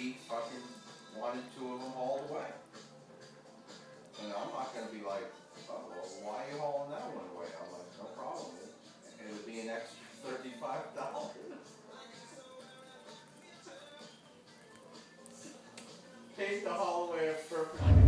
he fucking wanted two of them hauled away. And I'm not gonna be like, oh, well, why are you hauling that one away? I'm like, no problem. It would be an extra $35. Paid to haul away a perfect